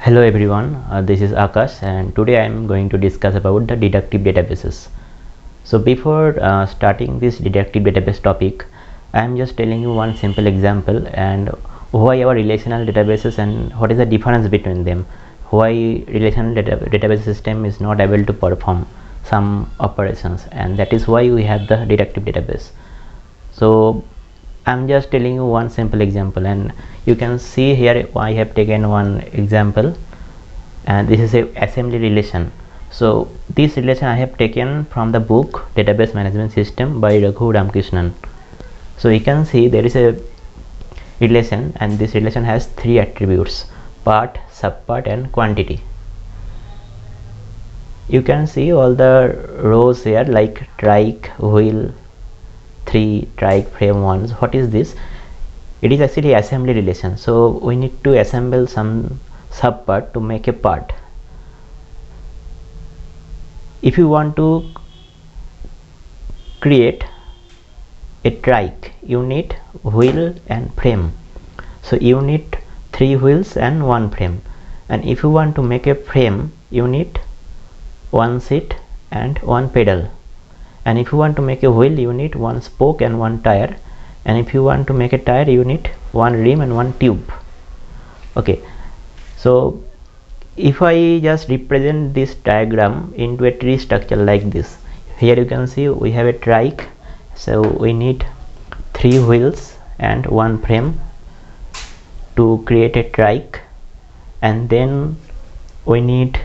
Hello everyone, this is Akash and today I am going to discuss about the deductive databases. So before starting this deductive database topic, I am just telling you one simple example and why our relational databases and what is the difference between them, why relational database system is not able to perform some operations, and that is why we have the deductive database. So I'm just telling you one simple example, and you can see here I have taken one example, and this is a assembly relation. So this relation I have taken from the book Database Management System by Raghu Ramkrishnan. So you can see there is a relation, and this relation has three attributes: part, subpart and quantity. You can see all the rows here like trike, wheel, 3, trike, frame 1. What is this? It is actually assembly relation. So we need to assemble some subpart to make a part. If you want to create a trike, you need wheel and frame. So you need 3 wheels and 1 frame. And if you want to make a frame, you need 1 seat and 1 pedal. And if you want to make a wheel, you need 1 spoke and 1 tire. And if you want to make a tire, you need 1 rim and 1 tube. Okay, so if I just represent this diagram into a tree structure like this, here you can see we have a trike, so we need 3 wheels and 1 frame to create a trike, and then we need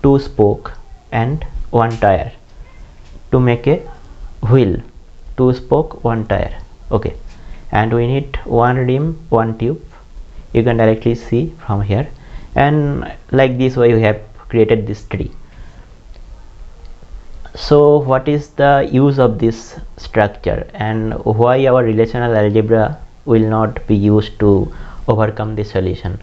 2 spoke and 1 tire to make a wheel, 2 spoke, 1 tire. Okay, and we need 1 rim, 1 tube. You can directly see from here, and like this way we have created this tree. So what is the use of this structure, and why our relational algebra will not be used to overcome this solution?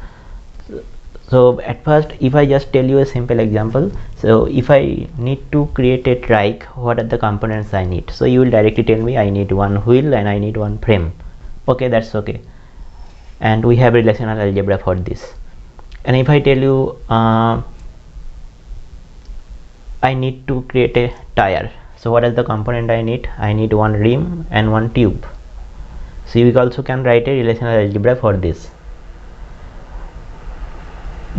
So at first, if I just tell you a simple example, so if I need to create a trike, what are the components I need? So you will directly tell me I need 1 wheel and I need 1 frame. Okay, that's okay, and we have relational algebra for this. And if I tell you I need to create a tire, so what is the component I need? I need 1 rim and 1 tube. So you also can write a relational algebra for this.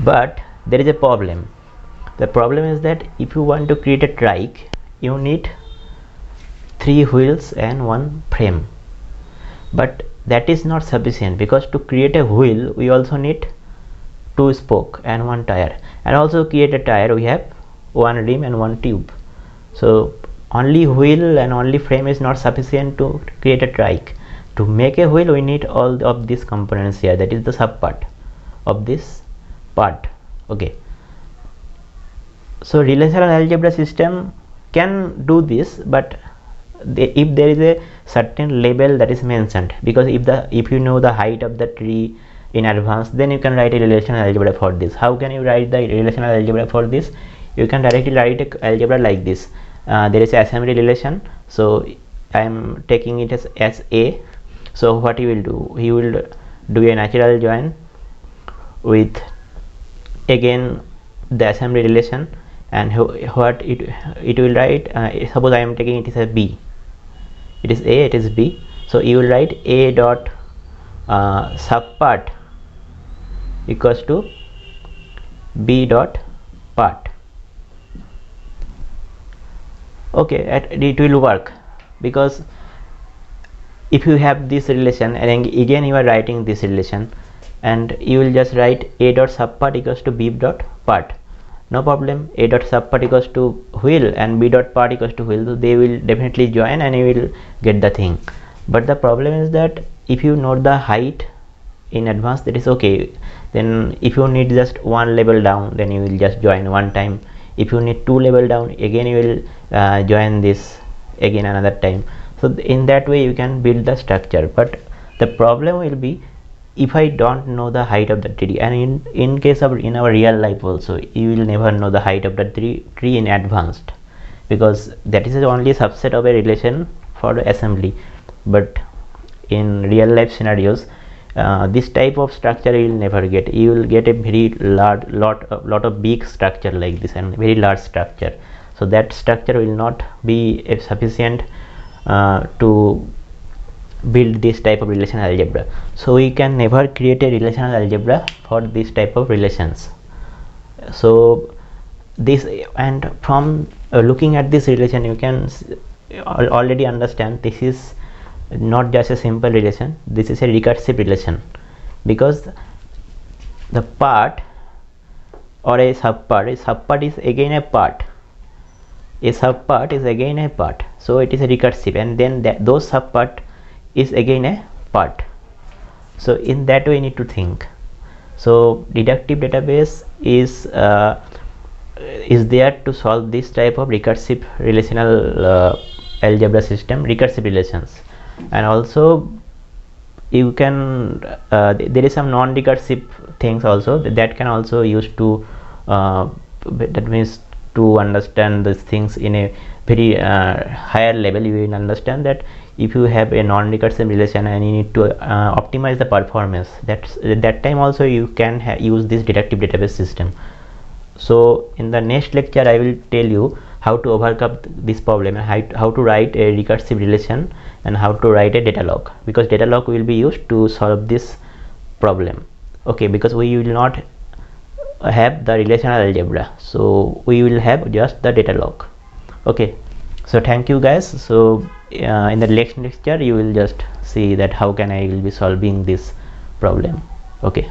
But there is a problem. The problem is that if you want to create a trike, you need 3 wheels and 1 frame. But that is not sufficient, because to create a wheel we also need 2 spoke and 1 tire, and also create a tire we have 1 rim and 1 tube. So only wheel and only frame is not sufficient to create a trike. To make a wheel we need all of these components here, that is the subpart of this part. Okay, so relational algebra system can do this, but if there is a certain label that is mentioned, because if you know the height of the tree in advance, then you can write a relational algebra for this. How can you write the relational algebra for this? You can directly write a algebra like this. There is a assembly relation, so I am taking it as A. So what he will do, he will do a natural join with again the assembly relation, and what it will write, suppose I am taking it as a B, it is A, it is B, so you will write A dot subpart equals to B dot part. Okay, it will work, because if you have this relation and again you are writing this relation, and you will just write A dot subpart equals to B dot part. No problem, A dot subpart equals to wheel and B dot part equals to wheel, so they will definitely join and you will get the thing. But the problem is that if you know the height in advance, that is okay. Then if you need just 1 level down, then you will just join 1 time. If you need 2 level down, again you will join this again another time. So in that way you can build the structure. But the problem will be if I don't know the height of the tree, and in case of in our real life also, you will never know the height of the tree in advance, because that is only a subset of a relation for assembly. But in real life scenarios, this type of structure you will never get. You will get a very lot of big structure like this and very large structure, so that structure will not be sufficient to build this type of relational algebra. So we can never create a relational algebra for this type of relations. So this, and from looking at this relation, you can already understand this is not just a simple relation, this is a recursive relation, because the part or a subpart is again a part, a subpart is again a part, so it is a recursive, and then those subpart is again a part. So in that way you need to think. So deductive database is there to solve this type of recursive relational algebra system, recursive relations. And also you can there is some non-recursive things also that can also use to that means to understand these things in a very higher level. You will understand that if you have a non-recursive relation and you need to optimize the performance, that time also you can use this deductive database system. So in the next lecture I will tell you how to overcome this problem and how to write a recursive relation and how to write a data log, because data log will be used to solve this problem. Okay, because we will not have the relational algebra, so we will have just the data log. Okay, so thank you guys. So in the next lecture you will just see that how can I will be solving this problem. Okay.